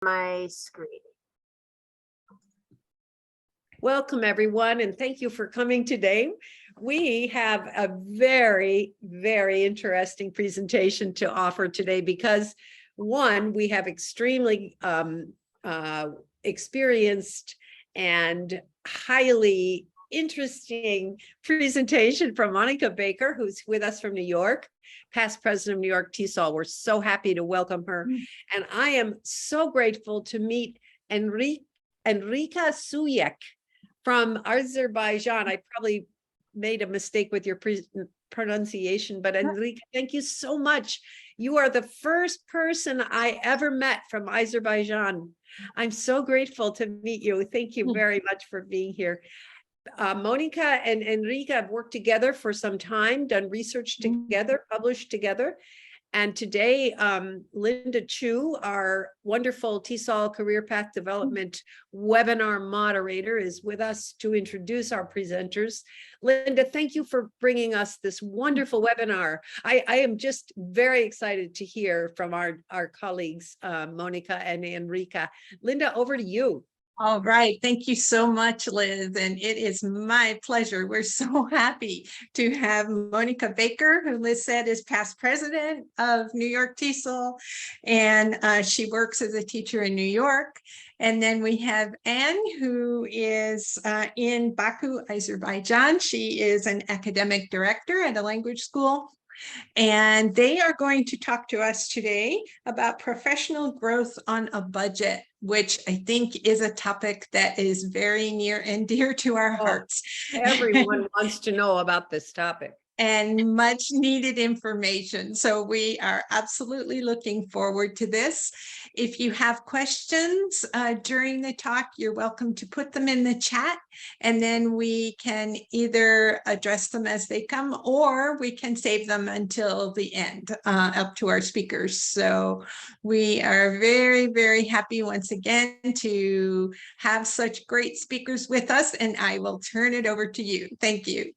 My screen. Welcome, everyone, and thank you for coming today. We have a very, very interesting presentation to offer today because, one, we have extremely experienced and highly interesting presentation from Monica Baker, who's with us from New York, past president of New York TESOL. We're so happy to welcome her. And I am so grateful to meet Enrica Suljic from Azerbaijan. I probably made a mistake with your pronunciation, but Enrica, thank you so much. You are the first person I ever met from Azerbaijan. I'm so grateful to meet you. Thank you very much for being here. Monica and Enrica have worked together for some time, done research together, published together. And today, Linda Chu, our wonderful TESOL Career Path Development webinar moderator, is with us to introduce our presenters. Linda, thank you for bringing us this wonderful webinar. I am just very excited to hear from our colleagues, Monica and Enrica. Linda, over to you. All right. Thank you so much, Liz. And it is my pleasure. We're so happy to have Monica Baker, who Liz said is past president of New York TESOL, and she works as a teacher in New York. And then we have Anne, who is in Baku, Azerbaijan. She is an academic director at a language school. And they are going to talk to us today about professional growth on a budget, which I think is a topic that is very near and dear to our hearts. Everyone wants to know about this topic. And much needed information. So we are absolutely looking forward to this. If you have questions during the talk, you're welcome to put them in the chat, and then we can either address them as they come, or we can save them until the end, up to our speakers. So we are very, very happy once again to have such great speakers with us, and I will turn it over to you. Thank you.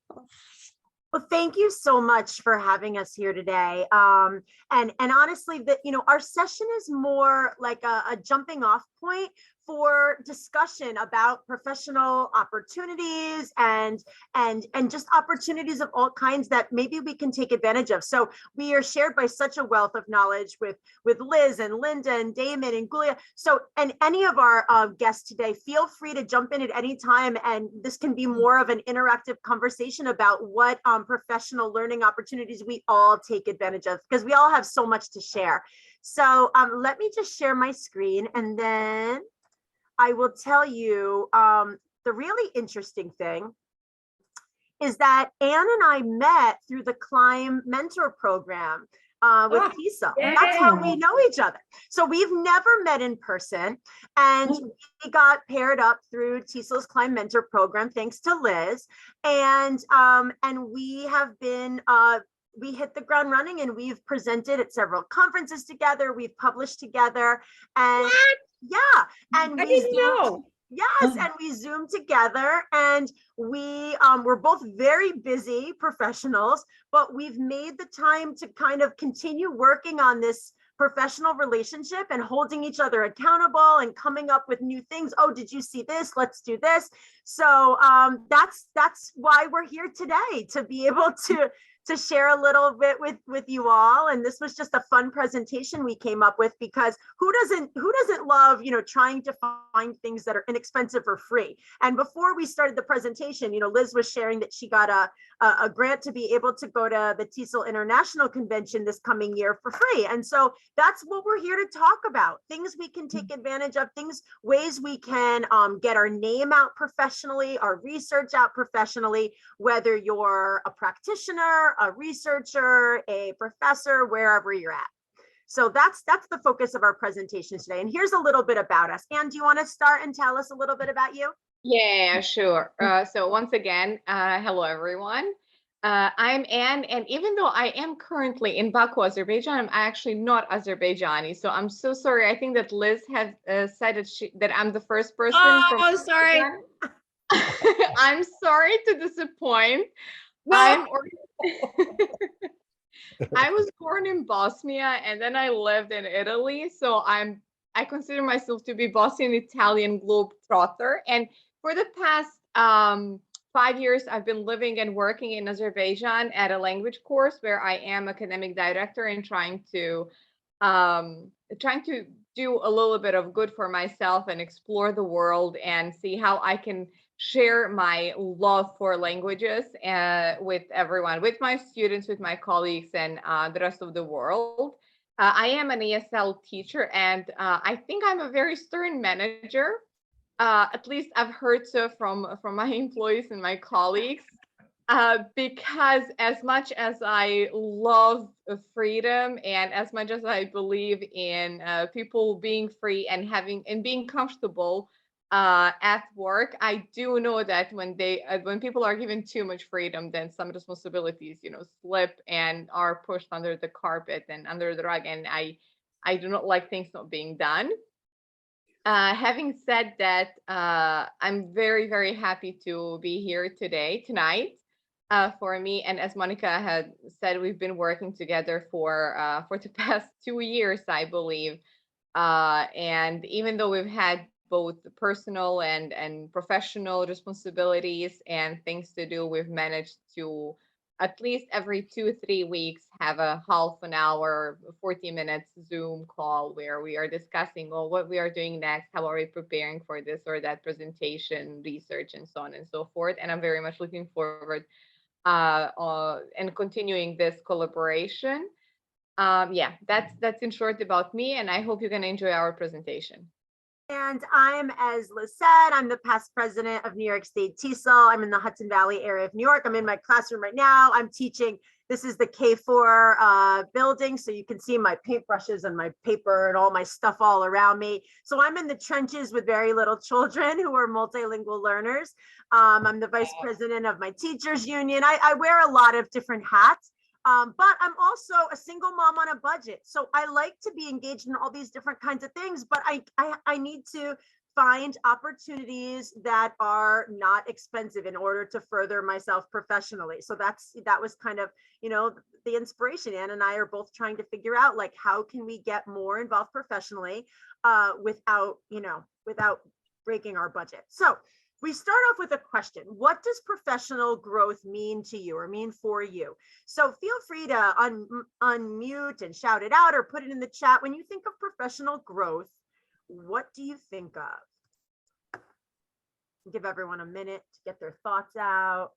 Well, thank you so much for having us here today. And honestly, our session is more like a jumping off point for discussion about professional opportunities and just opportunities of all kinds that maybe we can take advantage of. So we are shared by such a wealth of knowledge with Liz and Linda and Damon and Gulia. So, and any of our guests today, feel free to jump in at any time, and this can be more of an interactive conversation about what professional learning opportunities we all take advantage of, because we all have so much to share. So let me just share my screen, and then I will tell you the really interesting thing is that Anne and I met through the Climb Mentor Program with TESOL. That's how we know each other. So we've never met in person, and we got paired up through TESOL's Climb Mentor Program, thanks to Liz. And we have been we hit the ground running, and we've presented at several conferences together. We've published together, and yeah, and I didn't know. Yes, and we Zoom together, and we're both very busy professionals, but we've made the time to kind of continue working on this professional relationship and holding each other accountable and coming up with new things. Oh, did you see this? Let's do this. So that's why we're here today, to be able to share a little bit with you all. And this was just a fun presentation we came up with, because who doesn't love, trying to find things that are inexpensive or free. And before we started the presentation, Liz was sharing that she got a grant to be able to go to the TESOL International Convention this coming year for free. And so that's what we're here to talk about. Things we can take advantage of, ways we can get our name out professionally, our research out professionally, whether you're a practitioner, a researcher, a professor, wherever you're at. So that's the focus of our presentation today. And here's a little bit about us. Anne, do you want to start and tell us a little bit about you? Yeah, sure. So once again, hello, everyone. I'm Anne, and even though I am currently in Baku, Azerbaijan, I'm actually not Azerbaijani. So I'm so sorry. I think that Liz has said that I'm the first person. Oh, sorry. I'm sorry to disappoint. No. I was born in Bosnia, and then I lived in Italy. So I'm I consider myself to be Bosnian Italian globetrotter. And for the past 5 years, I've been living and working in Azerbaijan at a language course where I am academic director and trying to do a little bit of good for myself and explore the world and see how I can share my love for languages with everyone, with my students, with my colleagues, and the rest of the world. I am an ESL teacher, and I think I'm a very stern manager. At least I've heard so from my employees and my colleagues. Because as much as I love freedom and as much as I believe in people being free and being comfortable at work, I do know that when people are given too much freedom, then some responsibilities, slip and are pushed under the carpet and under the rug. And I do not like things not being done. Having said that, I'm very, very happy to be here tonight. For me, and as Monica had said, we've been working together for the past 2 years, I believe. And even though we've had both personal and professional responsibilities and things to do, we've managed to at least every 2-3 weeks have a half an hour, 40 minutes Zoom call where we are discussing, well, what we are doing next, how are we preparing for this or that presentation, research, and so on and so forth. And I'm very much looking forward and continuing this collaboration. Yeah, that's in short about me, and I hope you're going to enjoy our presentation. And I'm, as Liz said, I'm the past president of New York State TESOL. I'm in the Hudson Valley area of New York. I'm in my classroom right now. I'm teaching. This is the K4 building, so you can see my paintbrushes and my paper and all my stuff all around me. So I'm in the trenches with very little children who are multilingual learners. I'm the vice president of my teachers union. I wear a lot of different hats. But I'm also a single mom on a budget. So I like to be engaged in all these different kinds of things, but I need to find opportunities that are not expensive in order to further myself professionally. So that was kind of, the inspiration. Ann and I are both trying to figure out, like, how can we get more involved professionally without breaking our budget. So we start off with a question. What does professional growth mean to you or mean for you? So feel free to unmute and shout it out or put it in the chat. When you think of professional growth, what do you think of? Give everyone a minute to get their thoughts out.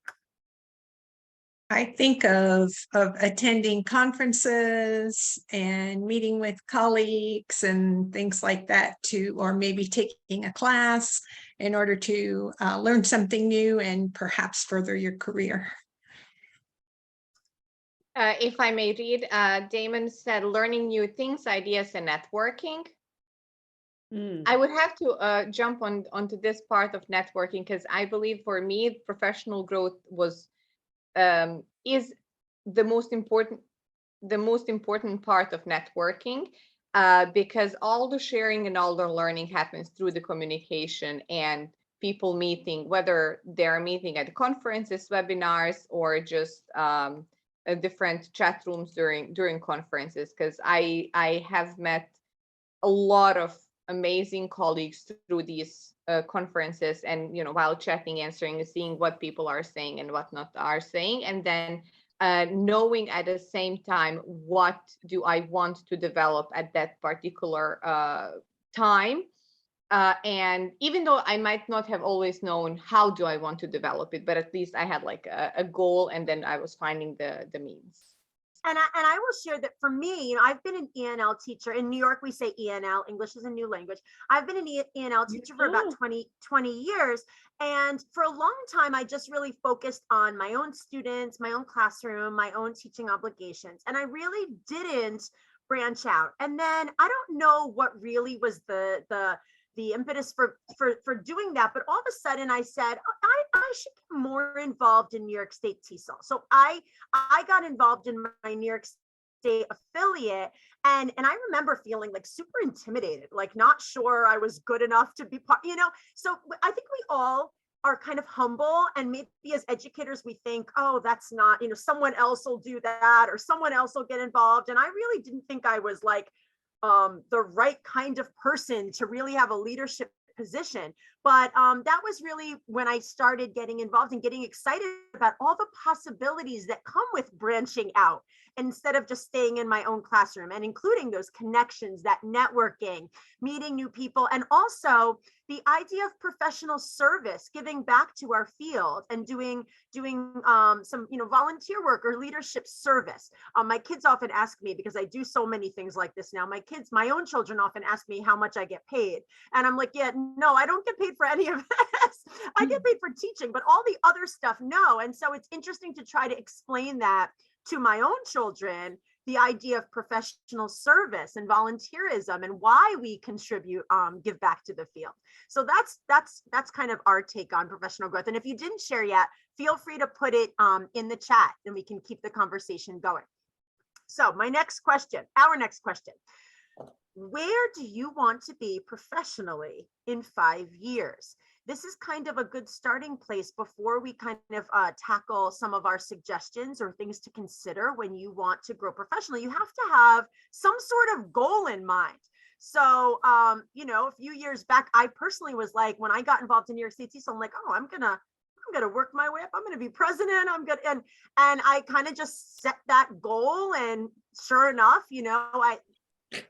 I think of attending conferences and meeting with colleagues and things like that or maybe taking a class in order to learn something new and perhaps further your career. If I may read, Damon said, learning new things, ideas, and networking. I would have to jump onto this part of networking, because I believe for me, professional growth is the most important part of networking, because all the sharing and all the learning happens through the communication and people meeting, whether they're meeting at conferences, webinars, or just different chat rooms during conferences. Because I have met a lot of amazing colleagues through these conferences, and while chatting, answering, seeing what people are saying and what not are saying, and then knowing at the same time what do I want to develop at that particular time. And even though I might not have always known how do I want to develop it, but at least I had like a goal, and then I was finding the means. And I will share that for me, I've been an ENL teacher. In New York, we say ENL, English is a new language. I've been an ENL teacher for about 20 years. And for a long time, I just really focused on my own students, my own classroom, my own teaching obligations. And I really didn't branch out. And then I don't know what really was the impetus for doing that. But all of a sudden I said, I should get more involved in New York State TESOL. So I got involved in my New York State affiliate. And I remember feeling like super intimidated, like not sure I was good enough to be part, so I think we all are kind of humble, and maybe as educators, we think, oh, that's not, someone else will do that, or someone else will get involved. And I really didn't think I was like the right kind of person to really have a leadership position. But that was really when I started getting involved and getting excited about all the possibilities that come with branching out instead of just staying in my own classroom, and including those connections, that networking, meeting new people, and also the idea of professional service, giving back to our field and doing some volunteer work or leadership service. My kids often ask me, because I do so many things like this now, my own children often ask me how much I get paid, and I'm like, yeah, no, I don't get paid for any of this. I get paid for teaching, but all the other stuff, no. And so it's interesting to try to explain that to my own children, the idea of professional service and volunteerism and why we contribute, give back to the field. So that's kind of our take on professional growth. And if you didn't share yet, feel free to put it in the chat, and we can keep the conversation going. So our next question, where do you want to be professionally in 5 years? This is kind of a good starting place before we kind of tackle some of our suggestions or things to consider when you want to grow professionally. You have to have some sort of goal in mind. So, a few years back, I personally was like, when I got involved in New York State TESOL, I'm like, oh, I'm gonna work my way up. I'm gonna be president. And I kind of just set that goal, and sure enough, it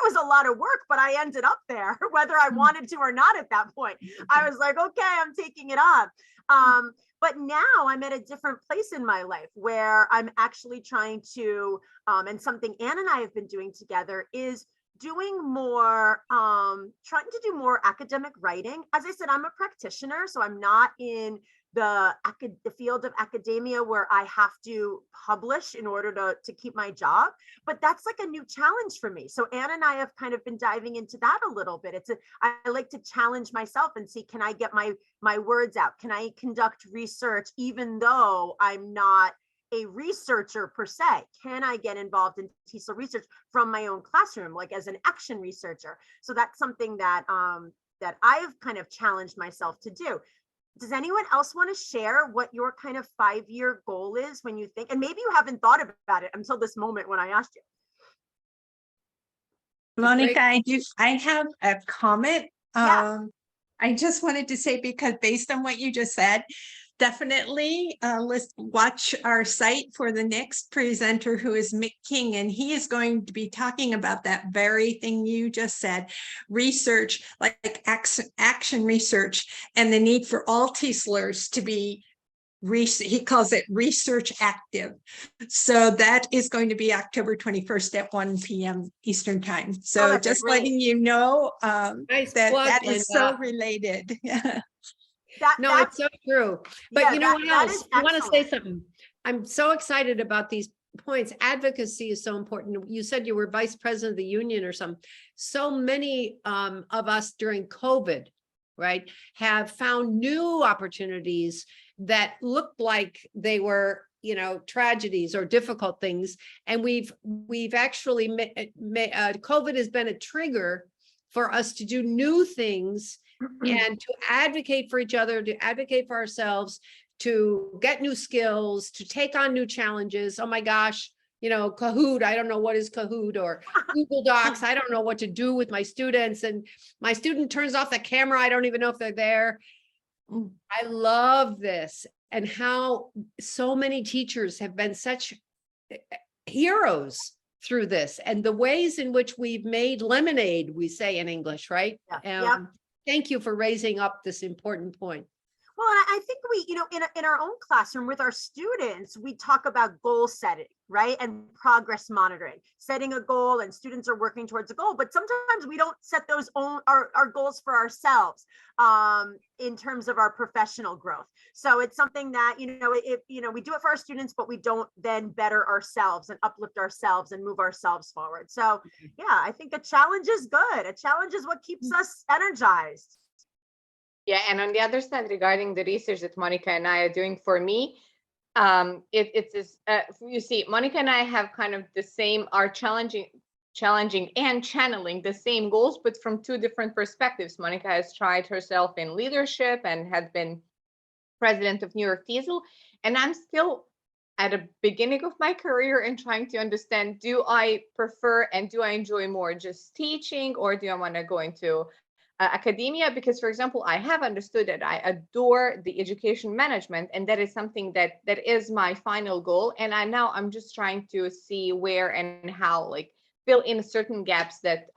was a lot of work, but I ended up there, whether I wanted to or not at that point. I was like, okay, I'm taking it on. But now I'm at a different place in my life where I'm actually trying to, and something Ann and I have been doing together is doing more, trying to do more academic writing. As I said, I'm a practitioner, so I'm not in the field of academia where I have to publish in order to keep my job, but that's like a new challenge for me. So Ann and I have kind of been diving into that a little bit. I like to challenge myself and see, can I get my words out? Can I conduct research even though I'm not a researcher per se? Can I get involved in TESOL research from my own classroom, like as an action researcher? So that's something that that I've kind of challenged myself to do. Does anyone else want to share what your kind of 5-year goal is when you think, and maybe you haven't thought about it until this moment when I asked you? Monica, I have a comment. Yeah. I just wanted to say, because based on what you just said, definitely let's watch our site for the next presenter, who is Mick King, and he is going to be talking about that very thing you just said, research, like action research, and the need for all TESOLers to be he calls it research active. So that is going to be October 21st at 1 p.m. Eastern time. So just letting you know that is so related. It's so true. But you know what else? I want to say something. I'm so excited about these points. Advocacy is so important. You said you were vice president of the union or something. So many of us during COVID, right, have found new opportunities that looked like they were, tragedies or difficult things. And we've actually COVID has been a trigger for us to do new things and to advocate for each other, to advocate for ourselves, to get new skills, to take on new challenges. Oh my gosh, Kahoot, I don't know what is Kahoot, or Google Docs, I don't know what to do with my students. And my student turns off the camera, I don't even know if they're there. I love this, and how so many teachers have been such heroes through this, and the ways in which we've made lemonade, we say in English, right? Yeah. Thank you for raising up this important point. Well, and I think we, in our own classroom with our students, we talk about goal setting, right? And progress monitoring, setting a goal, and students are working towards a goal. But sometimes we don't set those our goals for ourselves in terms of our professional growth. So it's something that, we do it for our students, but we don't then better ourselves and uplift ourselves and move ourselves forward. So yeah, I think a challenge is good. A challenge is what keeps us energized. Yeah, and on the other side, regarding the research that Monica and I are doing, for me, you see, Monica and I have kind of the same, are challenging and channeling the same goals, but from two different perspectives. Monica has tried herself in leadership and had been president of New York TESOL, and I'm still at the beginning of my career and trying to understand, do I prefer and do I enjoy more just teaching, or do I want to go into academia? Because, for example, I have understood that I adore the education management, and that is something that is my final goal. And I'm just trying to see where and how, like, fill in certain gaps that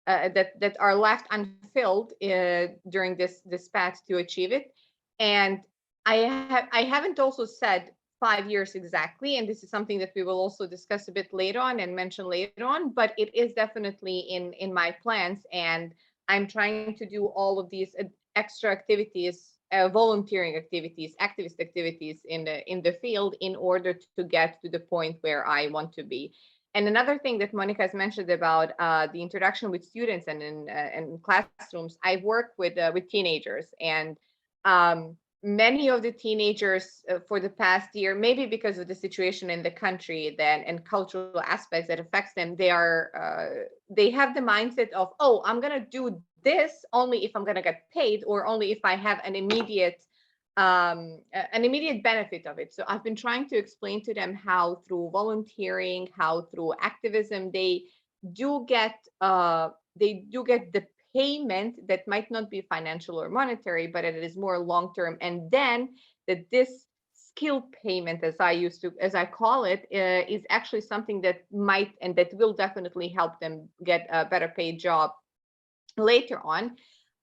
that are left unfilled during this path to achieve it. And I haven't also said 5 years exactly, and this is something that we will also discuss a bit later on and mention later on, but it is definitely in my plans, and I'm trying to do all of these extra activities, volunteering activities, activist activities in the field, in order to get to the point where I want to be. And another thing that Monica has mentioned about the interaction with students and in classrooms, I work with teenagers, and many of the teenagers for the past year, maybe because of the situation in the country and cultural aspects that affects them, they have the mindset of, oh, I'm gonna do this only if I'm gonna get paid, or only if I have an immediate benefit of it. So I've been trying to explain to them how through volunteering, how through activism, they do get the payment that might not be financial or monetary, but it is more long-term. And then that this skill payment, as I call it, is actually something that might and that will definitely help them get a better paid job later on.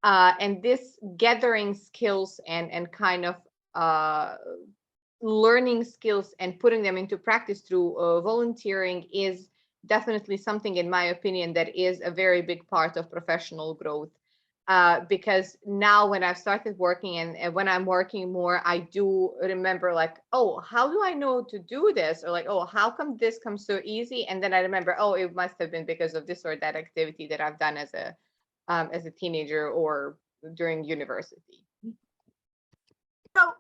And this gathering skills and kind of learning skills and putting them into practice through volunteering is definitely something, in my opinion, that is a very big part of professional growth. Because now when I've started working and when I'm working more, I do remember, like, oh, how do I know to do this? Or like, oh, how come this comes so easy? And then I remember, oh, it must have been because of this or that activity that I've done as a teenager or during university. So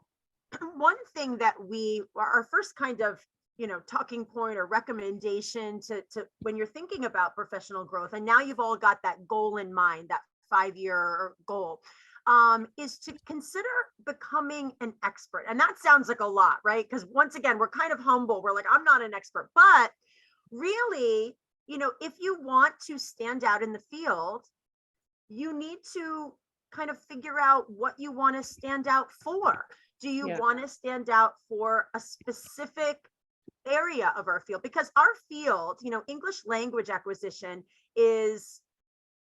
one thing that our first kind of, talking point or recommendation to when you're thinking about professional growth, and now you've all got that goal in mind, that 5-year goal, is to consider becoming an expert. And that sounds like a lot, right? Because once again, we're kind of humble. We're like, I'm not an expert, but really, if you want to stand out in the field, you need to kind of figure out what you want to stand out for. Do you want to stand out for a specific area of our field? Because our field, English language acquisition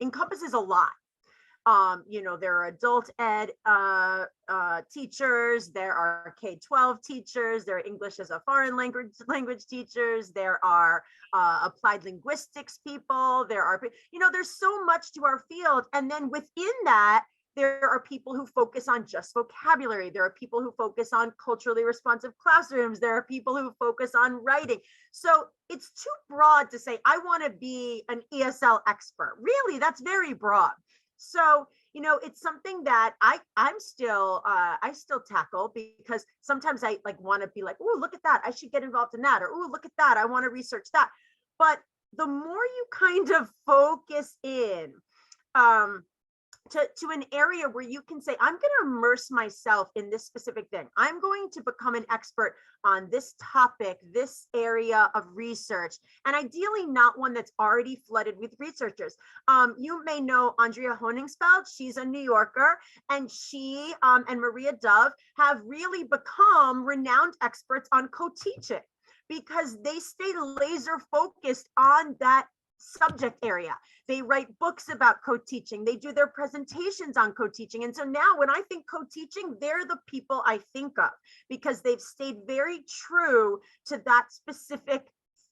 encompasses a lot. There are adult ed teachers, there are K-12 teachers, there are English as a foreign language teachers, there are applied linguistics people, there's so much to our field. And then within that, there are people who focus on just vocabulary. There are people who focus on culturally responsive classrooms. There are people who focus on writing. So it's too broad to say, I want to be an ESL expert. Really, that's very broad. So, it's something that I still tackle, because sometimes I want to be like, oh, look at that, I should get involved in that. Or, oh, look at that, I want to research that. But the more you kind of focus in, to an area where you can say, I'm going to immerse myself in this specific thing. I'm going to become an expert on this topic, this area of research, and ideally not one that's already flooded with researchers. You may know Andrea Honingspeld. She's a New Yorker, and she and Maria Dove have really become renowned experts on co-teaching, because they stay laser focused on that subject area. They write books about co-teaching. They do their presentations on co-teaching. And so now when I think co-teaching, they're the people I think of, because they've stayed very true to that specific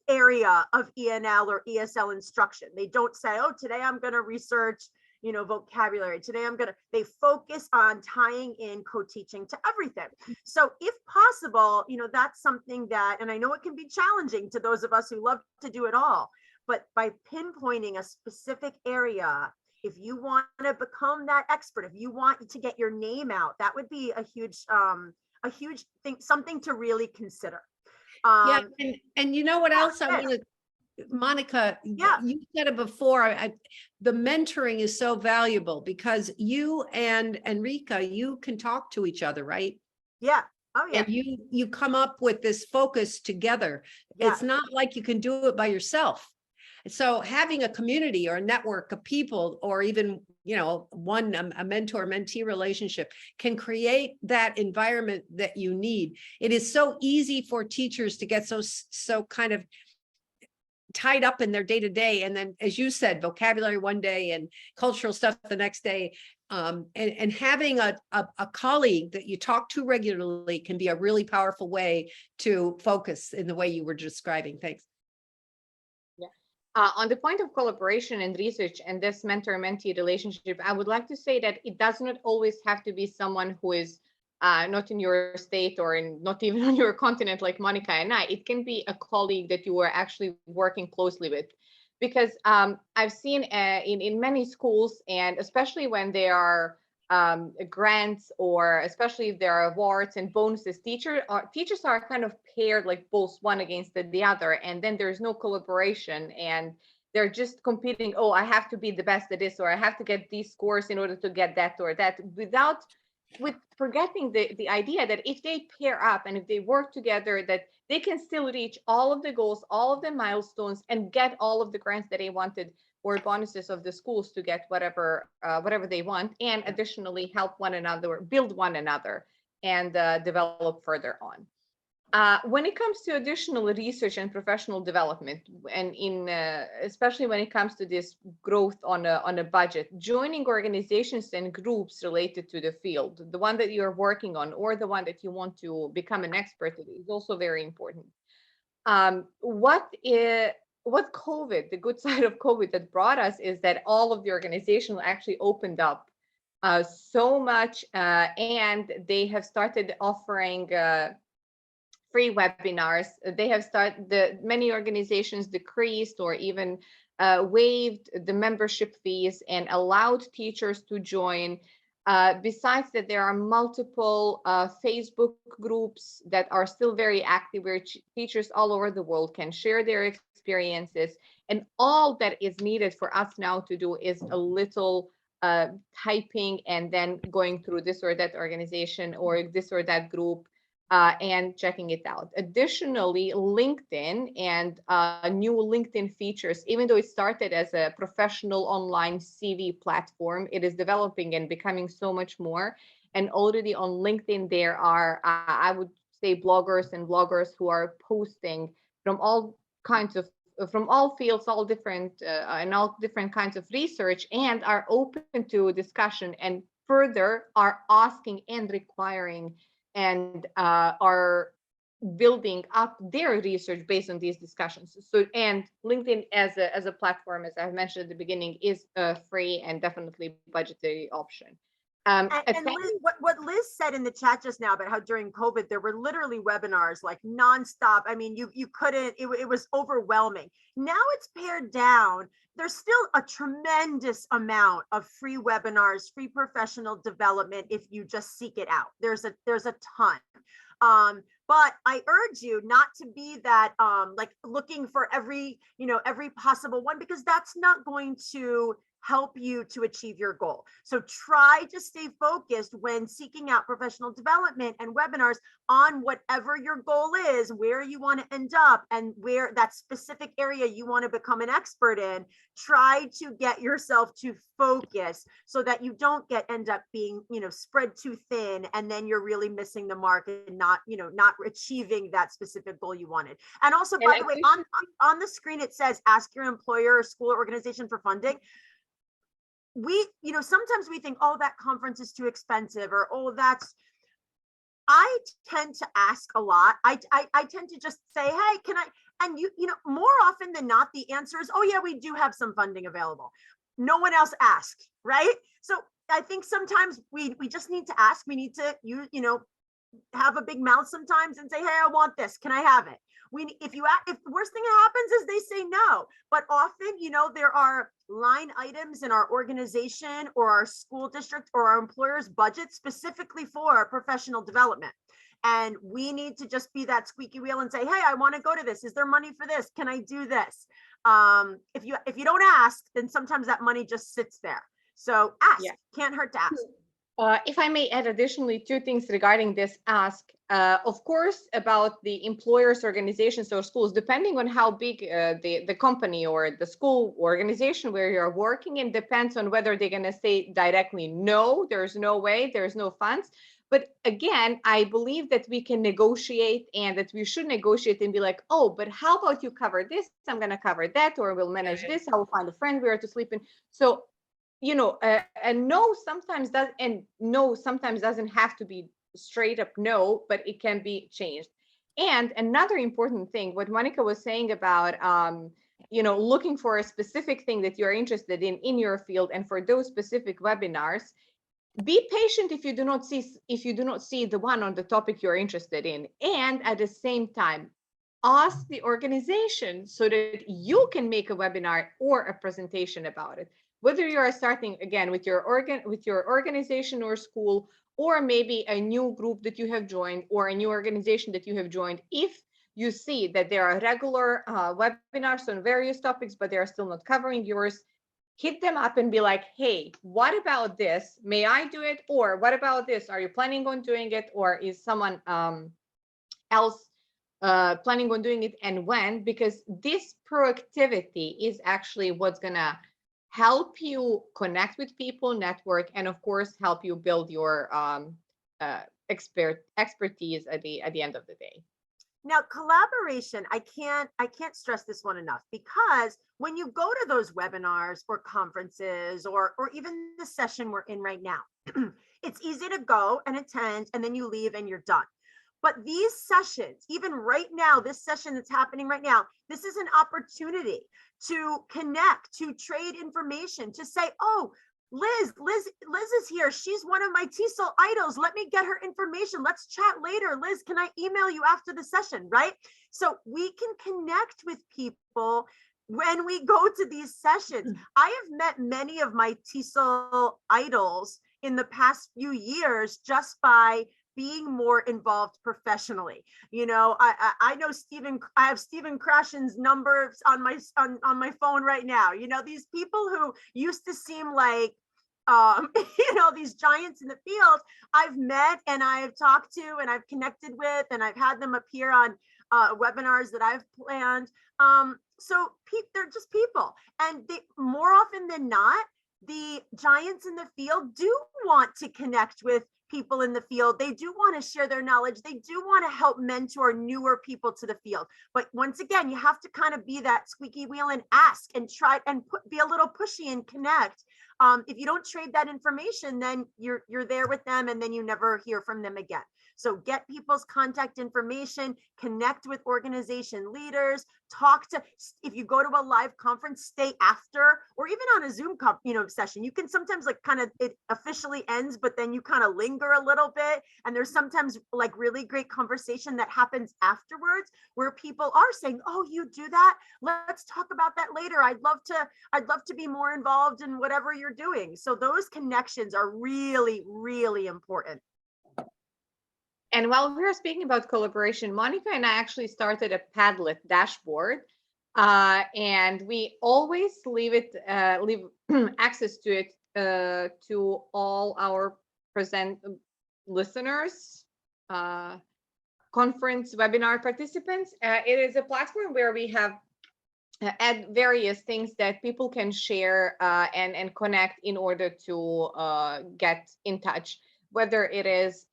area of ENL or ESL instruction. They don't say, oh, today I'm going to research, vocabulary. Today they focus on tying in co-teaching to everything. So if possible, that's something that, and I know it can be challenging to those of us who love to do it all, but by pinpointing a specific area, if you want to become that expert, if you want to get your name out, that would be a huge thing, something to really consider. And you know what else I want to, Monica, you said it before, the mentoring is so valuable, because you and Enrica, you can talk to each other, right? Yeah. Oh, yeah. And you come up with this focus together. Yeah. It's not like you can do it by yourself. So having a community or a network of people, or even, a mentor-mentee relationship can create that environment that you need. It is so easy for teachers to get so kind of tied up in their day-to-day. And then, as you said, vocabulary one day and cultural stuff the next day. And having a colleague that you talk to regularly can be a really powerful way to focus in the way you were describing. Thanks. On the point of collaboration and research and this mentor-mentee relationship, I would like to say that it does not always have to be someone who is not in your state or not even on your continent like Monica and I. It can be a colleague that you are actually working closely with. Because I've seen in many schools, and especially when there are grants, or especially if there are awards and bonuses, teachers are kind of paired like both one against the other, and then there's no collaboration, and they're just competing. Oh, I have to be the best at this, or I have to get these scores in order to get that or that, with forgetting the idea that if they pair up and if they work together, that they can still reach all of the goals, all of the milestones, and get all of the grants that they wanted, or bonuses of the schools to get whatever they want, and additionally help one another, build one another, and develop further on. When it comes to additional research and professional development, and especially when it comes to this growth on a budget, joining organizations and groups related to the field, the one that you're working on or the one that you want to become an expert in, is also very important. What COVID, the good side of COVID that brought us, is that all of the organizations actually opened up so much, and they have started offering free webinars. They have many organizations decreased or even waived the membership fees and allowed teachers to join. Besides that, there are multiple Facebook groups that are still very active, where teachers all over the world can share their experiences. And all that is needed for us now to do is a little typing, and then going through this or that organization or this or that group, and checking it out. Additionally, LinkedIn and new LinkedIn features, even though it started as a professional online CV platform, it is developing and becoming so much more. And already on LinkedIn, there are, I would say, bloggers who are posting from all fields, all different and all different kinds of research, and are open to discussion, and further are asking and requiring, and are building up their research based on these discussions. So, and LinkedIn as a platform, as I've mentioned at the beginning, is a free and definitely budgetary option. And Liz, what Liz said in the chat just now about how during COVID there were literally webinars like nonstop. I mean, you couldn't. It was overwhelming. Now it's pared down. There's still a tremendous amount of free webinars, free professional development if you just seek it out. There's a ton. But I urge you not to be that like looking for every possible one, because that's not going to help you to achieve your goal. So try to stay focused when seeking out professional development and webinars on whatever your goal is, where you want to end up, and where that specific area you want to become an expert in. Try to get yourself to focus so that you don't end up being, spread too thin, and then you're really missing the mark and not achieving that specific goal you wanted. And also, by the way, on the screen, it says, ask your employer or school or organization for funding. Sometimes we think, oh, that conference is too expensive, or, oh, I tend to ask a lot. I tend to just say, hey, can I, and more often than not, the answer is, oh yeah, we do have some funding available. No one else asked, right? So I think sometimes we just need to ask. We need to, have a big mouth sometimes and say, hey, I want this. Can I have it? If the worst thing that happens is they say no, but often, there are line items in our organization or our school district or our employer's budget specifically for professional development. And we need to just be that squeaky wheel and say, hey, I want to go to this. Is there money for this? Can I do this? If you don't ask, then sometimes that money just sits there. So ask. Can't hurt to ask. If I may add additionally 2 things regarding this ask, of course, about the employers, organizations, or schools, depending on how big the company or the school organization where you're working in, depends on whether they're going to say directly, no, there's no way, there's no funds. But again, I believe that we can negotiate and that we should negotiate and be like, oh, but how about you cover this? I'm going to cover that, or we'll manage this. I will find a friend where to sleep in. So, and no sometimes doesn't have to be straight up no, but it can be changed. And another important thing, what Monica was saying about looking for a specific thing that you're interested in your field, and for those specific webinars, be patient if you do not see the one on the topic you're interested in, and at the same time ask the organization so that you can make a webinar or a presentation about it. Whether you are starting again with your organization or school, or maybe a new group that you have joined or a new organization that you have joined, if you see that there are regular webinars on various topics, but they are still not covering yours, hit them up and be like, hey, what about this? May I do it? Or what about this? Are you planning on doing it? Or is someone else planning on doing it, and when? Because this proactivity is actually what's gonna help you connect with people, network, and of course help you build your expertise at the end of the day. Now, collaboration, I can't stress this one enough, because when you go to those webinars or conferences or even the session we're in right now, it's easy to go and attend and then you leave and you're done. But these sessions, even right now, this session that's happening right now, this is an opportunity to connect, to trade information, to say, oh, Liz is here. She's one of my TESOL idols. Let me get her information. Let's chat later. Liz, can I email you after the session, right? So we can connect with people when we go to these sessions. I have met many of my TESOL idols in the past few years just by being more involved professionally. I know I have Stephen Krashen's numbers on my phone right now. These people who used to seem like these giants in the field, I've met and I've talked to and I've connected with, and I've had them appear on webinars that I've planned. So they're just people, and they, more often than not, the giants in the field do want to connect with people in the field. They do want to share their knowledge. They do want to help mentor newer people to the field. But once again, you have to kind of be that squeaky wheel and ask and try and be a little pushy and connect. If you don't trade that information, then you're there with them and then you never hear from them again. So get people's contact information, connect with organization leaders, talk to, if you go to a live conference, stay after, or even on a Zoom session. You can sometimes it officially ends, but then you kind of linger a little bit. And there's sometimes like really great conversation that happens afterwards where people are saying, oh, you do that? Let's talk about that later. I'd love to be more involved in whatever you're doing. So those connections are really, really important. And while we were speaking about collaboration, Monica and I actually started a Padlet dashboard, and we always leave access to it to all our listeners, conference webinar participants. It is a platform where we have add various things that people can share and connect in order to get in touch. Whether it is,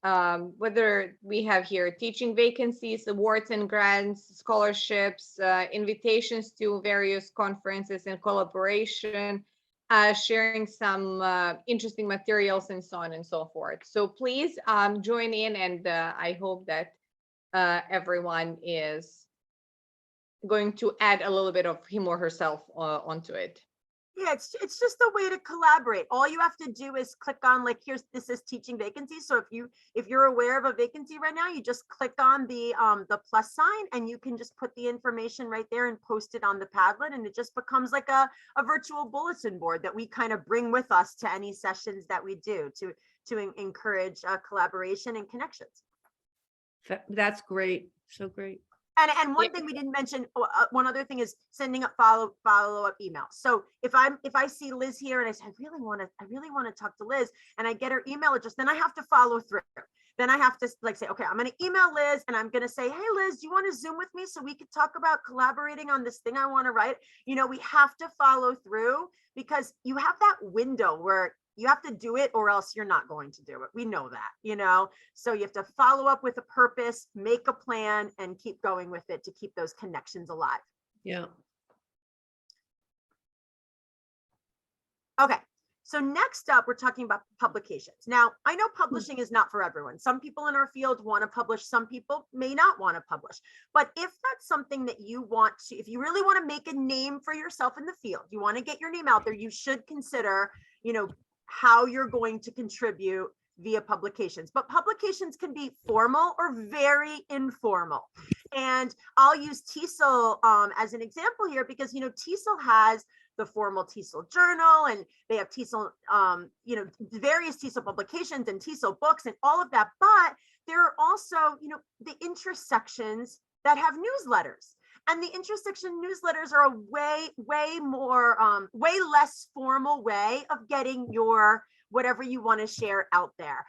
whether we have here teaching vacancies, awards and grants, scholarships, invitations to various conferences and collaboration, sharing some interesting materials and so on and so forth. So please join in, and I hope that everyone is going to add a little bit of him or herself onto it. Yeah, it's just a way to collaborate. All you have to do is click on, like, this is teaching vacancies. So if you're aware of a vacancy right now, you just click on the plus sign and you can just put the information right there and post it on the Padlet, and it just becomes like a virtual bulletin board that we kind of bring with us to any sessions that we do to encourage collaboration and connections. That's great. So great. And one thing we didn't mention, one other thing is sending up follow-up emails. So if I see Liz here and I say, I really want to talk to Liz, and I get her email address, then I have to follow through. Then I have to like say, okay, I'm going to email Liz and I'm going to say, hey, Liz, do you want to Zoom with me so we could talk about collaborating on this thing I want to write? You know, we have to follow through because you have that window where you have to do it or else you're not going to do it. We know that, you know, so you have to follow up with a purpose, make a plan, and keep going with it to keep those connections alive. Yeah. Okay. So next up, we're talking about publications. Now, I know publishing is not for everyone. Some people in our field want to publish, some people may not want to publish. But if that's something that you want to, if you really want to make a name for yourself in the field, you want to get your name out there, you should consider, you know, how you're going to contribute via publications. But publications can be formal or very informal. And I'll use TESOL as an example here because, you know, TESOL has the formal TESOL journal, and they have TESOL, you know, various TESOL publications and TESOL books and all of that. But there are also, you know, the intersections that have newsletters. And the intersection newsletters are a way more, way less formal way of getting your whatever you want to share out there.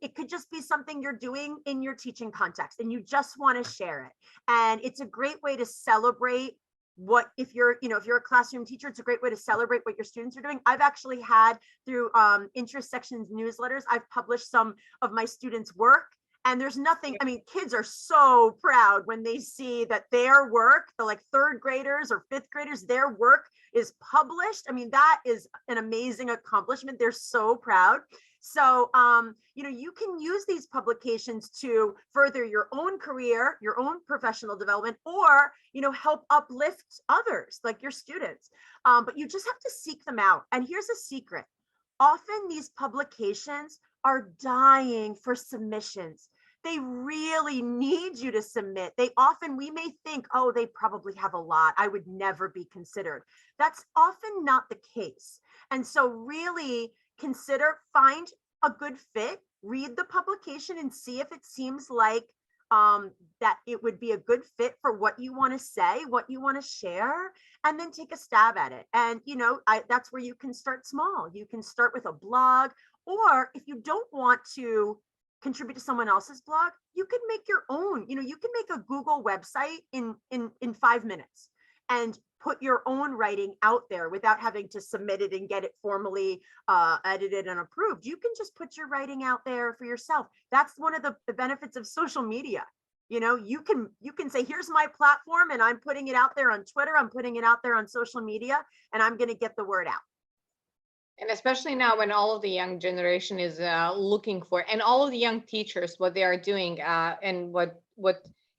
It could just be something you're doing in your teaching context and you just want to share it. And it's a great way to celebrate what, if you're, you know, if you're a classroom teacher, it's a great way to celebrate what your students are doing. I've actually had through intersections newsletters, I've published some of my students' work. And there's nothing, I mean, kids are so proud when they see that their work, the like third graders or fifth graders, their work is published. I mean, that is an amazing accomplishment. They're so proud. So, you know, you can use these publications to further your own career, your own professional development, or, you know, help uplift others like your students. But you just have to seek them out. And here's a secret. Often these publications are dying for submissions. They really need you to submit. They often, we may think, oh, they probably have a lot, I would never be considered. That's often not the case. And so really consider, find a good fit, read the publication and see if it seems like that it would be a good fit for what you want to say, what you want to share, and then take a stab at it. And, you know, that's where you can start small. You can start with a blog, or if you don't want to contribute to someone else's blog, you can make your own, you know, you can make a Google website in 5 minutes and put your own writing out there without having to submit it and get it formally edited and approved. You can just put your writing out there for yourself. That's one of the benefits of social media. You know, you can say, here's my platform and I'm putting it out there on Twitter, I'm putting it out there on social media, and I'm going to get the word out. And especially now when all of the young generation is looking for, and all of the young teachers, what they are doing, and what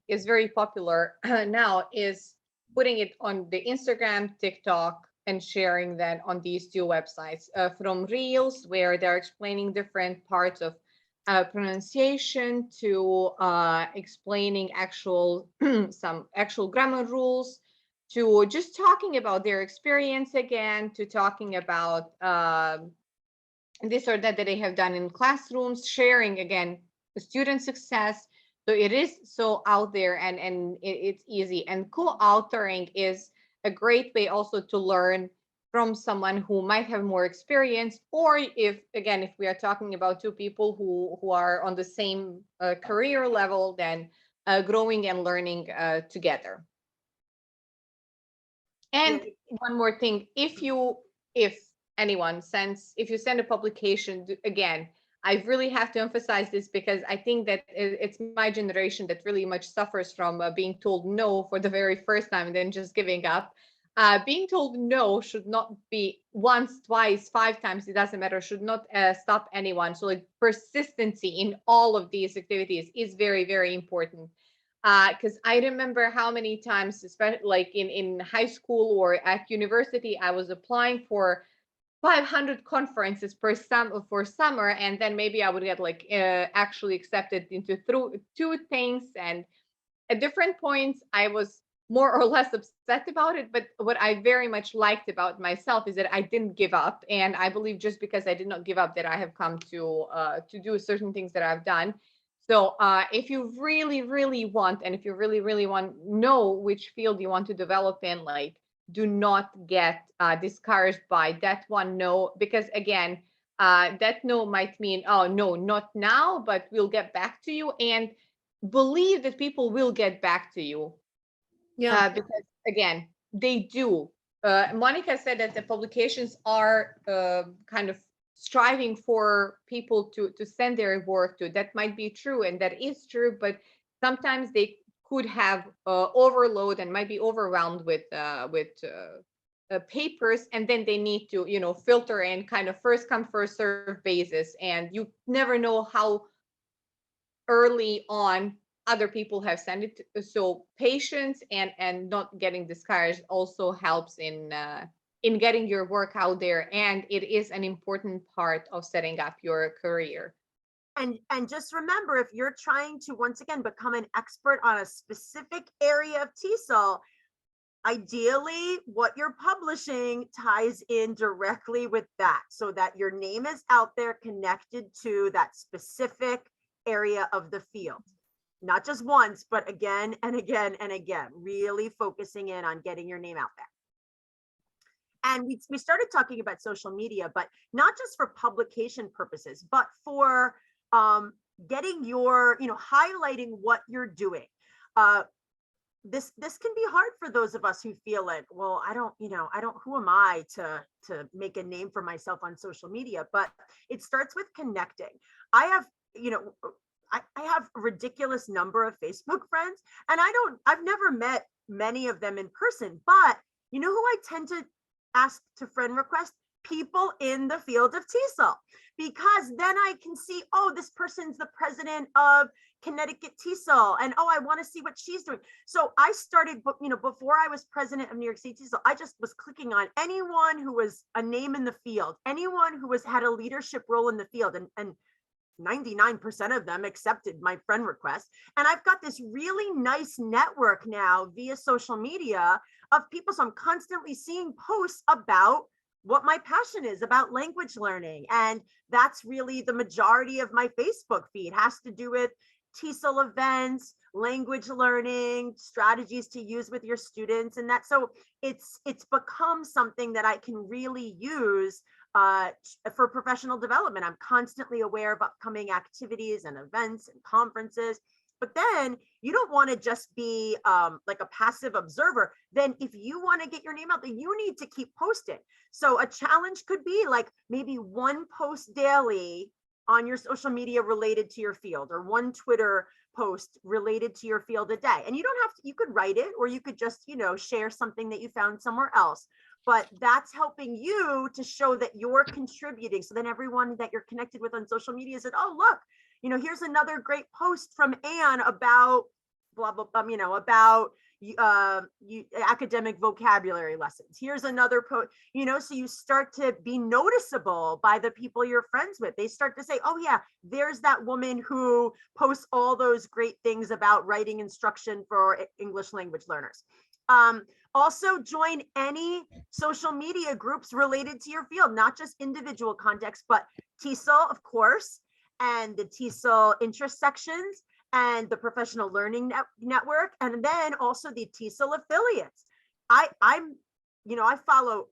is very popular now is putting it on the Instagram, TikTok, and sharing that on these two websites, from Reels, where they're explaining different parts of pronunciation, to explaining actual some actual grammar rules, to just talking about their experience again, to talking about this or that they have done in classrooms, sharing again the student success. So it is so out there, and it's easy. And co-authoring is a great way also to learn from someone who might have more experience, or if we are talking about two people who are on the same career level, then growing and learning together. And one more thing, if you send a publication, again, I really have to emphasize this because I think that it's my generation that really much suffers from being told no for the very first time and then just giving up. Being told no should not be once, twice, 5 times, it doesn't matter, should not stop anyone. So like persistency in all of these activities is very, very important. Because I remember how many times, especially like in high school or at university, I was applying for 500 conferences for summer, and then maybe I would get like actually accepted into 2 things. And at different points, I was more or less upset about it. But what I very much liked about myself is that I didn't give up, and I believe just because I did not give up, that I have come to do certain things that I've done. So if you really, really want, and if you really, really want know which field you want to develop in, like, do not get discouraged by that one no, because again, that no might mean, oh no, not now, but we'll get back to you. And believe that people will get back to you. Yeah. Because again, they do. Monica said that the publications are kind of striving for people to send their work to. That might be true, and that is true, but sometimes they could have overload and might be overwhelmed with papers, and then they need to, you know, filter in kind of first come first serve basis, and you never know how early on other people have sent it. So patience and not getting discouraged also helps in getting your work out there, and it is an important part of setting up your career. And just remember, if you're trying to once again become an expert on a specific area of TESOL, ideally what you're publishing ties in directly with that, so that your name is out there connected to that specific area of the field, not just once, but again and again and again, really focusing in on getting your name out there. And we started talking about social media, but not just for publication purposes, but for getting your, you know, highlighting what you're doing. This can be hard for those of us who feel like, well, I don't, who am I to make a name for myself on social media? But it starts with connecting. I have, I have a ridiculous number of Facebook friends, and I've never met many of them in person, but you know who I tend to ask to friend request? People in the field of TESOL, because then I can see, oh, this person's the president of Connecticut TESOL, and oh, I want to see what she's doing. So I started, before I was president of New York State TESOL, I just was clicking on anyone who was a name in the field, anyone who had a leadership role in the field, and 99% of them accepted my friend request. And I've got this really nice network now via social media of people. So I'm constantly seeing posts about what my passion is about language learning. And that's really the majority of my Facebook feed has to do with TESOL events, language learning, strategies to use with your students. And that, so it's become something that I can really use for professional development. I'm constantly aware of upcoming activities and events and conferences. But then you don't want to just be like a passive observer. Then if you want to get your name out there, you need to keep posting. So a challenge could be like maybe one post daily on your social media related to your field, or one Twitter post related to your field a day. And you don't have to, you could write it, or you could just, share something that you found somewhere else. But that's helping you to show that you're contributing. So then everyone that you're connected with on social media said, oh, look, here's another great post from Anne about blah, blah, blah, about academic vocabulary lessons. Here's another post, so you start to be noticeable by the people you're friends with. They start to say, oh yeah, there's that woman who posts all those great things about writing instruction for English language learners. Also join any social media groups related to your field, not just individual contexts, but TESOL, of course, and the TESOL interest sections, and the professional learning network, and then also the TESOL affiliates. I follow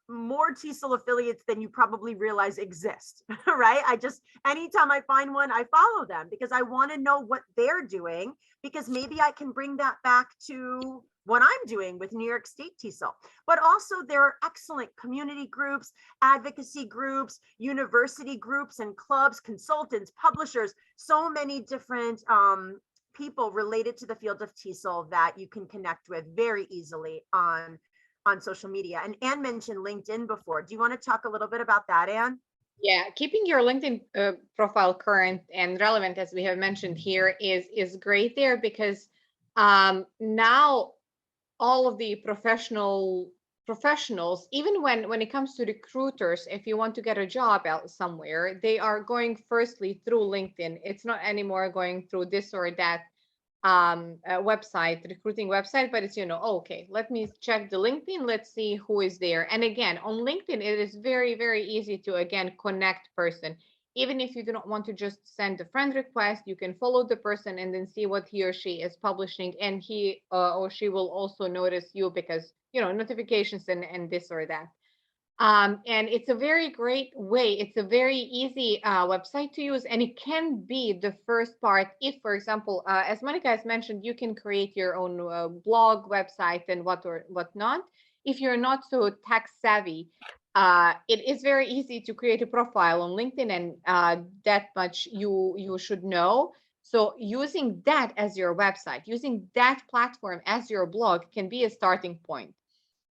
more TESOL affiliates than you probably realize exist, right? Anytime I find one, I follow them because I want to know what they're doing, because maybe I can bring that back to what I'm doing with New York State TESOL. But also there are excellent community groups, advocacy groups, university groups and clubs, consultants, publishers, so many different people related to the field of TESOL that you can connect with very easily on social media. And Anne mentioned LinkedIn before. Do you want to talk a little bit about that, Anne? Yeah, keeping your LinkedIn profile current and relevant, as we have mentioned here, is great there, because now all of the professionals, even when it comes to recruiters, if you want to get a job out somewhere, they are going firstly through LinkedIn. It's not anymore going through this or that website, recruiting website, but it's, okay, let me check the LinkedIn, let's see who is there. And again, on LinkedIn, it is very, very easy to, again, connect person. even if you do not want to just send a friend request, you can follow the person and then see what he or she is publishing, and he or she will also notice you because, notifications and this or that. And it's a very great way. It's a very easy website to use, and it can be the first part. If, for example, as Monica has mentioned, you can create your own blog, website, and whatnot. If you're not so tech savvy, it is very easy to create a profile on LinkedIn, and that much you should know. So using that as your website, using that platform as your blog can be a starting point.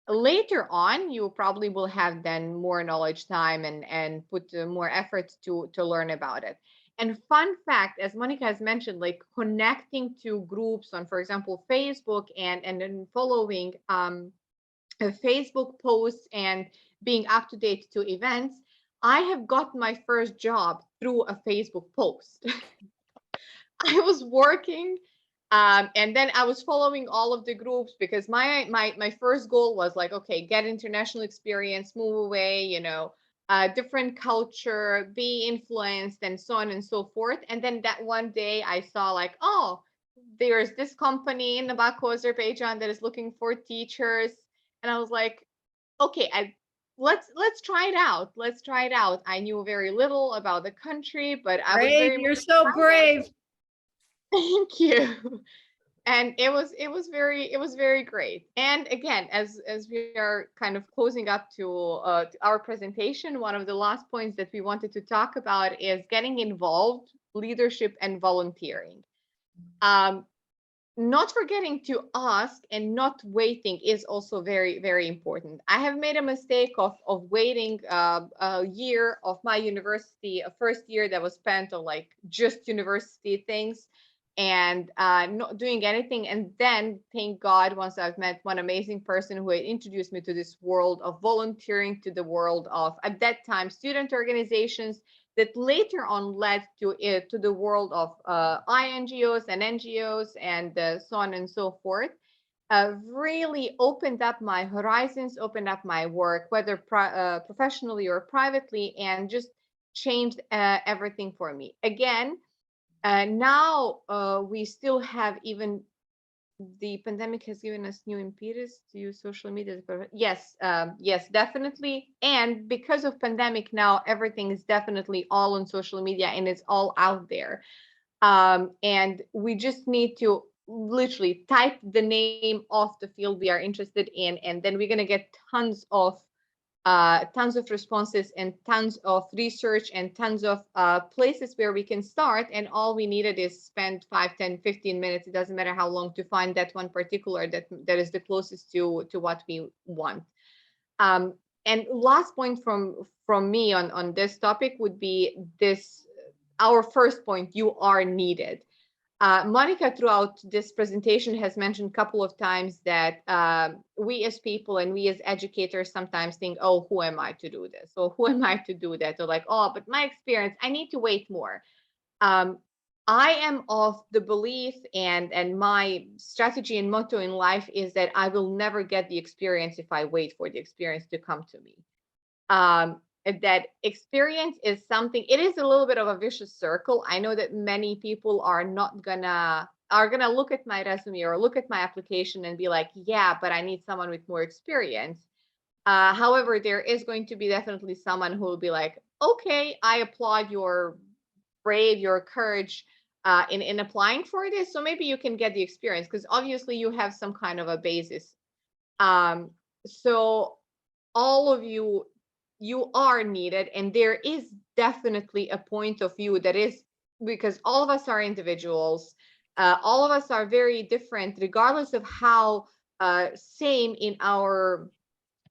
Later on, you probably will have then more knowledge, time, and put more effort to learn about it. And fun fact, as Monica has mentioned, like connecting to groups on, for example, Facebook, and then following Facebook posts and being up to date to events. I have got my first job through a Facebook post. I was working, and then I was following all of the groups because my first goal was like, okay, get international experience, move away, different culture, be influenced, and so on and so forth. And then that one day I saw like, oh, there's this company in Baku, Azerbaijan that is looking for teachers, and I was like, okay, let's try it out. Let's try it out. I knew very little about the country, but I was Brave, very you're much so excited. brave. Thank you. And it was very great. And again, as we are kind of closing up to our presentation, one of the last points that we wanted to talk about is getting involved, leadership, and volunteering. Not forgetting to ask and not waiting is also very, very important. I have made a mistake of waiting a year of my university, a first year that was spent on like just university things and not doing anything. And then, thank God, once I've met one amazing person who had introduced me to this world of volunteering, to the world of, at that time, student organizations, that later on led to the world of INGOs and NGOs and so on and so forth, really opened up my horizons, opened up my work, whether professionally or privately, and just changed everything for me. Again, now we still have, even the pandemic has given us new impetus to use social media. Yes, yes, definitely. And because of pandemic now, everything is definitely all on social media and it's all out there. And we just need to literally type the name of the field we are interested in, and then we're going to get tons of responses and tons of research and tons of places where we can start. And all we needed is spend 5, 10, 15 minutes. It doesn't matter how long, to find that one particular that is the closest to what we want. And last point from me on this topic would be this, our first point: you are needed. Monica, throughout this presentation, has mentioned a couple of times that we as people and we as educators sometimes think, oh, who am I to do this? Or who am I to do that? Or like, oh, but my experience, I need to wait more. I am of the belief, and my strategy and motto in life is that I will never get the experience if I wait for the experience to come to me. That experience is something, it is a little bit of a vicious circle. I know that many people are gonna look at my resume or look at my application and be like, yeah, but I need someone with more experience. However, there is going to be definitely someone who will be like, okay, I applaud your brave, your courage in applying for this. So maybe you can get the experience because obviously you have some kind of a basis. So all of you are needed, and there is definitely a point of view that is, because all of us are individuals, all of us are very different, regardless of how same in our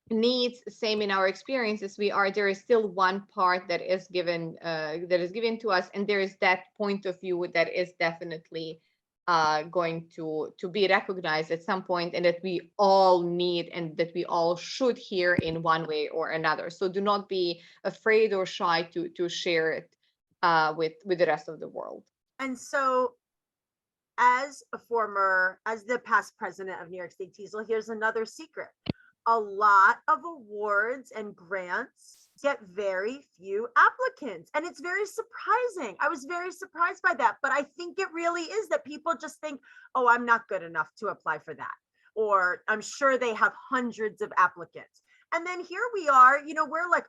needs, same in our experiences we are. There is still one part that is given to us, and there is that point of view that is definitely going to be recognized at some point, and that we all need and that we all should hear in one way or another. So do not be afraid or shy to share it with the rest of the world. And so, as the past president of New York State TESOL, here's another secret. A lot of awards and grants get very few applicants. And it's very surprising. I was very surprised by that. But I think it really is that people just think, oh, I'm not good enough to apply for that. Or I'm sure they have hundreds of applicants. And then here we are, we're like,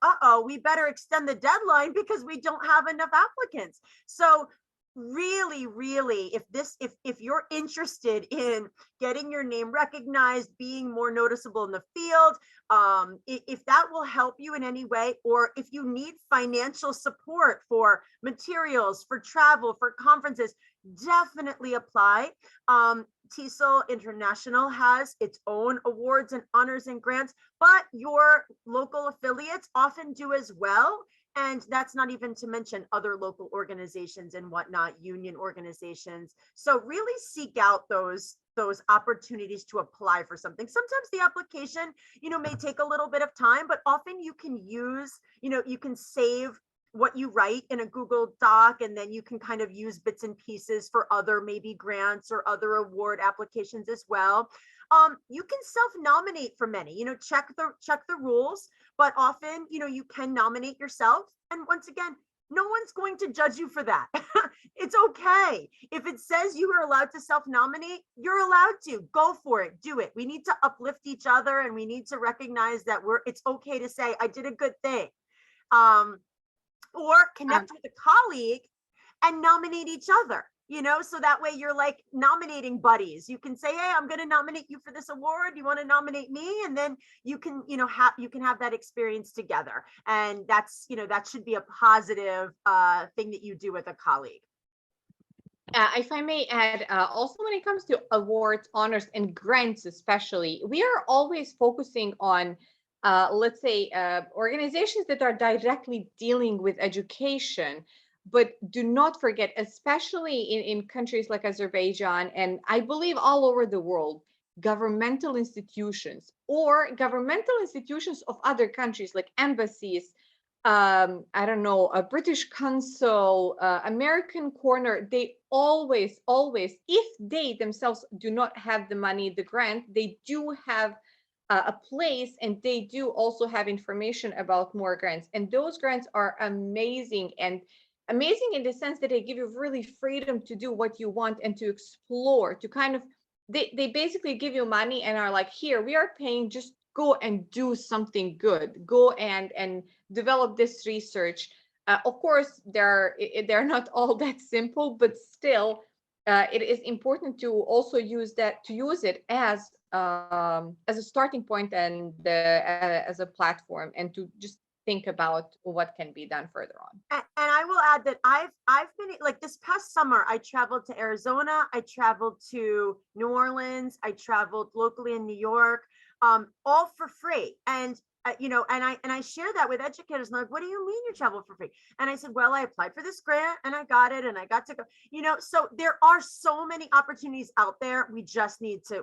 we better extend the deadline because we don't have enough applicants. So really, really, if you're interested in getting your name recognized, being more noticeable in the field, if that will help you in any way, or if you need financial support for materials, for travel, for conferences, definitely apply. TESOL International has its own awards and honors and grants, but your local affiliates often do as well. And that's not even to mention other local organizations and whatnot, union organizations. So really seek out those opportunities to apply for something. Sometimes the application, may take a little bit of time, but often you can use, you can save what you write in a Google Doc, and then you can kind of use bits and pieces for other maybe grants or other award applications as well. You can self-nominate for many, check the rules, but often, you can nominate yourself. And once again, no one's going to judge you for that. It's okay. If it says you are allowed to self-nominate, you're allowed to go for it, do it. We need to uplift each other, and we need to recognize that it's okay to say, I did a good thing. Or connect with a colleague and nominate each other, so that way you're like nominating buddies. You can say, hey, I'm going to nominate you for this award. You want to nominate me? And then you can, have that experience together. And that's, that should be a positive thing that you do with a colleague. If I may add, also when it comes to awards, honors, and grants, especially, we are always focusing on let's say, organizations that are directly dealing with education. But do not forget, especially in countries like Azerbaijan, and I believe all over the world, governmental institutions or governmental institutions of other countries like embassies, I don't know, a British consul, American corner, they always, if they themselves do not have the money, the grant, they do have a place, and they do also have information about more grants. And those grants are amazing, and amazing in the sense that they give you really freedom to do what you want and to explore, to kind of, they basically give you money and are like, here, we are paying, just go and do something good, go and develop this research. Of course, they're not all that simple, but still, it is important to also use it as a starting point and as a platform, and to just think about what can be done further on. And I will add that I've been, like, this past summer, I traveled to Arizona, I traveled to New Orleans, I traveled locally in New York, all for free. And and I share that with educators, and they're like, what do you mean you travel for free? And I said, well, I applied for this grant and I got it, and I got to go, so there are so many opportunities out there. We just need to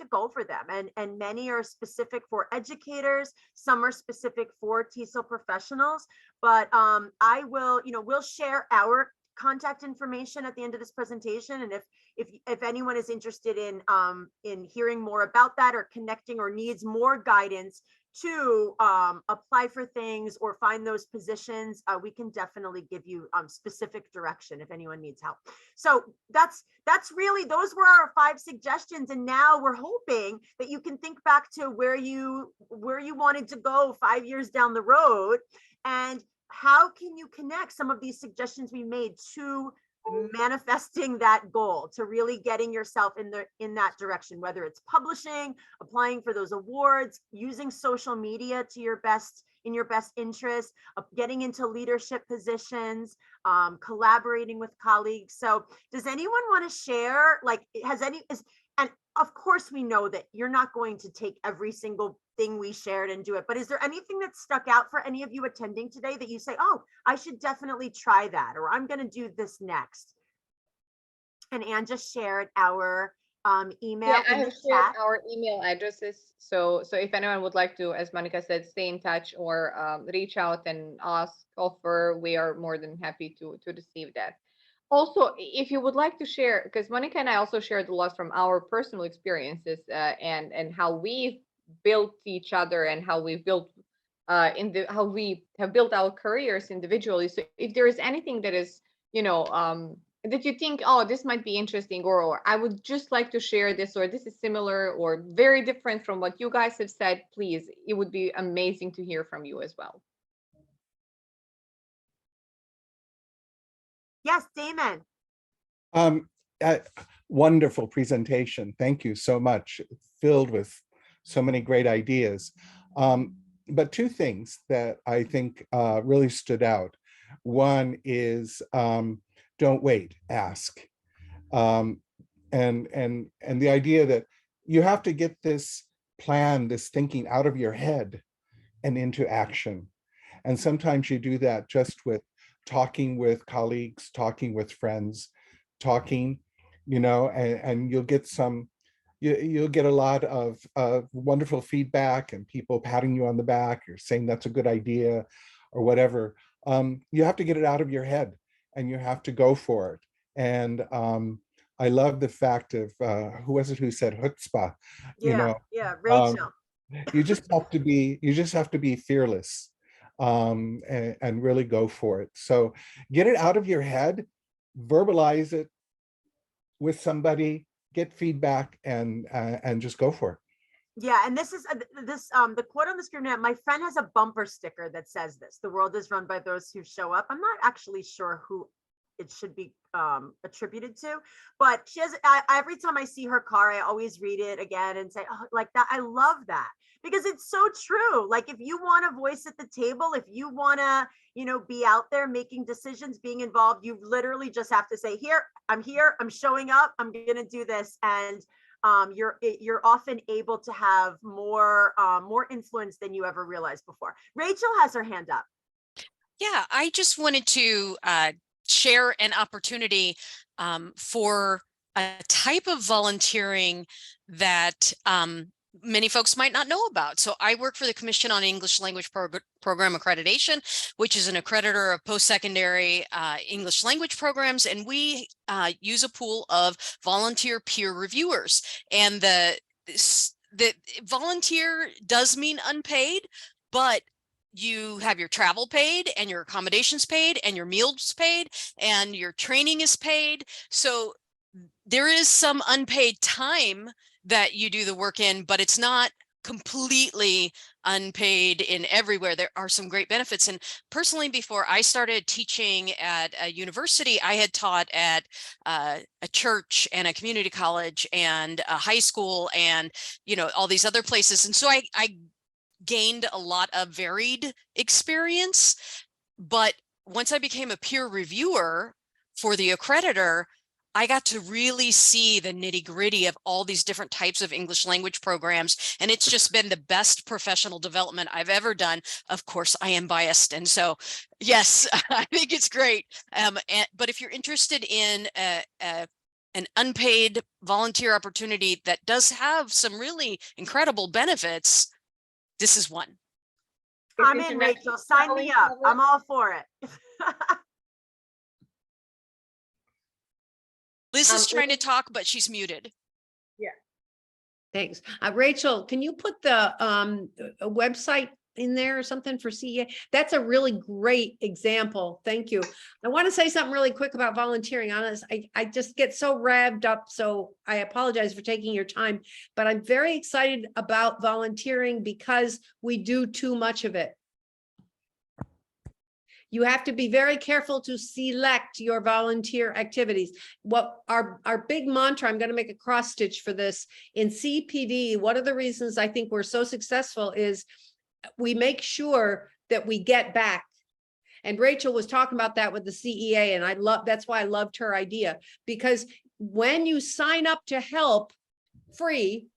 go for them. And many are specific for educators. Some are specific for TESOL professionals, but I will, we'll share our contact information at the end of this presentation. And if anyone is interested in hearing more about that, or connecting, or needs more guidance to apply for things or find those positions, we can definitely give you specific direction if anyone needs help. So that's really, those were our 5 suggestions. And now we're hoping that you can think back to where you wanted to go 5 years down the road, and how can you connect some of these suggestions we made to manifesting that goal, to really getting yourself in that direction, whether it's publishing, applying for those awards, using social media in your best interest, getting into leadership positions, collaborating with colleagues. So does anyone want to share, like, and of course we know that you're not going to take every single thing we shared and do it, but is there anything that stuck out for any of you attending today that you say, oh, I should definitely try that, or I'm going to do this next? And Anne just shared our email. Yeah, I have shared our email addresses. So if anyone would like to, as Monica said, stay in touch or reach out and ask, offer, we are more than happy to receive that. Also, if you would like to share, because Monica and I also shared a lot from our personal experiences and how we built each other and how we built how we have built our careers individually. So if there is anything that is, that you think, oh, this might be interesting, or I would just like to share this, or this is similar or very different from what you guys have said, please, it would be amazing to hear from you as well. Yes, Damon. Wonderful presentation. Thank you so much. Filled with so many great ideas. But two things that I think really stood out. One is don't wait, ask. And the idea that you have to get this plan, this thinking out of your head and into action. And sometimes you do that just with talking with colleagues, talking with friends, talking, and you'll get you'll get a lot of wonderful feedback and people patting you on the back or saying that's a good idea or whatever. You have to get it out of your head and you have to go for it. And I love the fact of who was it who said chutzpah? Yeah, Rachel. You just have to be fearless and really go for it. So get it out of your head, verbalize it with somebody, get feedback, and just go for it. Yeah, and this is the quote on the screen now. My friend has a bumper sticker that says this: "The world is run by those who show up." I'm not actually sure who it should be attributed to, but she has. Every time I see her car, I always read it again and say, "Oh, like that." I love that because it's so true. Like if you want a voice at the table, if you want to, be out there making decisions, being involved, you literally just have to say, "Here, I'm showing up. I'm going to do this," and you're often able to have more influence than you ever realized before. Rachel has her hand up. Yeah, I just wanted to share an opportunity for a type of volunteering that many folks might not know about. So I work for the Commission on English Language Program Accreditation, which is an accreditor of post-secondary English language programs. And we use a pool of volunteer peer reviewers. And the volunteer does mean unpaid, but you have your travel paid and your accommodations paid and your meals paid and your training is paid. So there is some unpaid time that you do the work in, but it's not completely unpaid in everywhere. There are some great benefits. And personally, before I started teaching at a university, I had taught at a church and a community college and a high school and, all these other places. And so I gained a lot of varied experience. But once I became a peer reviewer for the accreditor, I got to really see the nitty-gritty of all these different types of English language programs. And it's just been the best professional development I've ever done. Of course, I am biased. And so, yes, I think it's great. But if you're interested in an unpaid volunteer opportunity that does have some really incredible benefits, this is one. I'm in, Rachel. Sign me up. I'm all for it. Liz is trying to talk, but she's muted. Yeah. Thanks. Rachel, can you put the a website in there or something for CEA? That's a really great example. Thank you. I want to say something really quick about volunteering. Honest, I just get so revved up. So I apologize for taking your time, but I'm very excited about volunteering because we do too much of it. You have to be very careful to select your volunteer activities. What our big mantra, I'm going to make a cross stitch for this in CPD. One of the reasons I think we're so successful is we make sure that we get back. And Rachel was talking about that with the CEA, and that's why I loved her idea, because when you sign up to help free,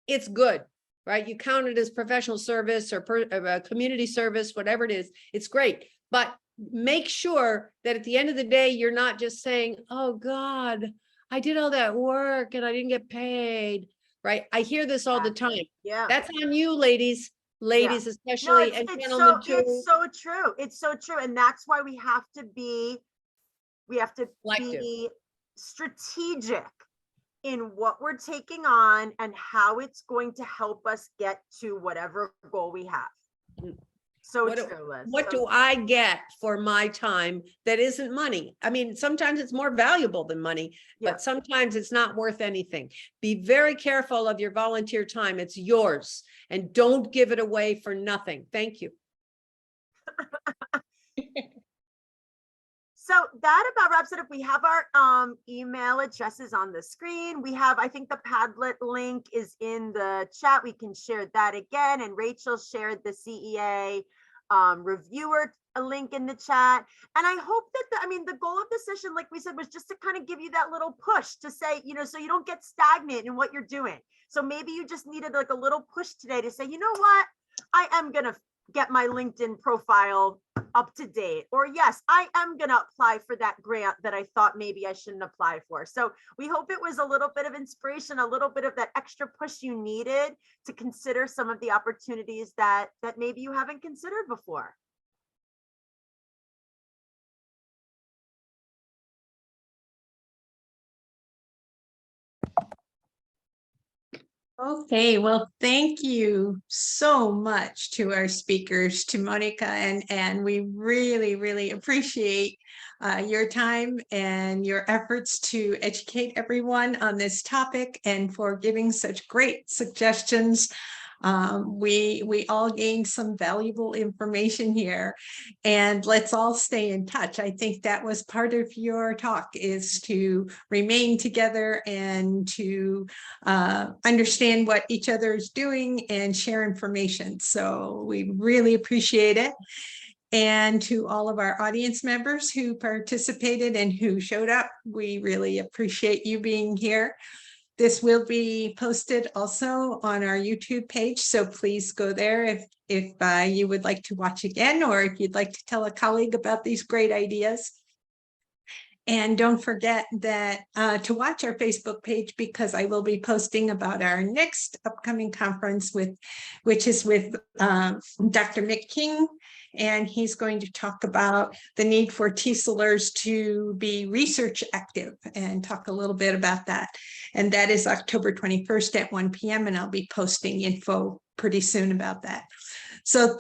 it's good, right? You count it as professional service or community service, whatever it is, it's great. But make sure that at the end of the day, you're not just saying, oh God, I did all that work and I didn't get paid, right? I hear this all the time. Yeah. That's on you, ladies, especially, and gentlemen too. It's so true. It's so true. And that's why we have to be strategic in what we're taking on and how it's going to help us get to whatever goal we have. So What do- true, Liz. What so do I get for my time that isn't money? I mean, sometimes it's more valuable than money, Yeah. but sometimes it's not worth anything. Be very careful of your volunteer time. It's yours, and don't give it away for nothing. Thank you. So that about wraps it up. We have our email addresses on the screen. We have, I think the Padlet link is in the chat. We can share that again. And Rachel shared the CEA reviewer a link in the chat. And I hope that, the goal of the session, like we said, was just to kind of give you that little push to say, so you don't get stagnant in what you're doing. So maybe you just needed like a little push today to say, you know what, I am going to get my LinkedIn profile up to date, or yes, I am going to apply for that grant that I thought maybe I shouldn't apply for. So we hope it was a little bit of inspiration, a little bit of that extra push you needed to consider some of the opportunities that maybe you haven't considered before. Okay, well, thank you so much to our speakers, to Monica and Anne. We really, really appreciate your time and your efforts to educate everyone on this topic and for giving such great suggestions. We all gained some valuable information here, and let's all stay in touch. I think that was part of your talk, is to remain together and to understand what each other is doing and share information. So we really appreciate it. And to all of our audience members who participated and who showed up, we really appreciate you being here. This will be posted also on our YouTube page, so please go there if you would like to watch again, or if you'd like to tell a colleague about these great ideas. And don't forget that to watch our Facebook page, because I will be posting about our next upcoming conference, which is with Dr. Mick King, and he's going to talk about the need for TESOLers to be research active and talk a little bit about that. And that is October 21st at 1 p.m. and I'll be posting info pretty soon about that. So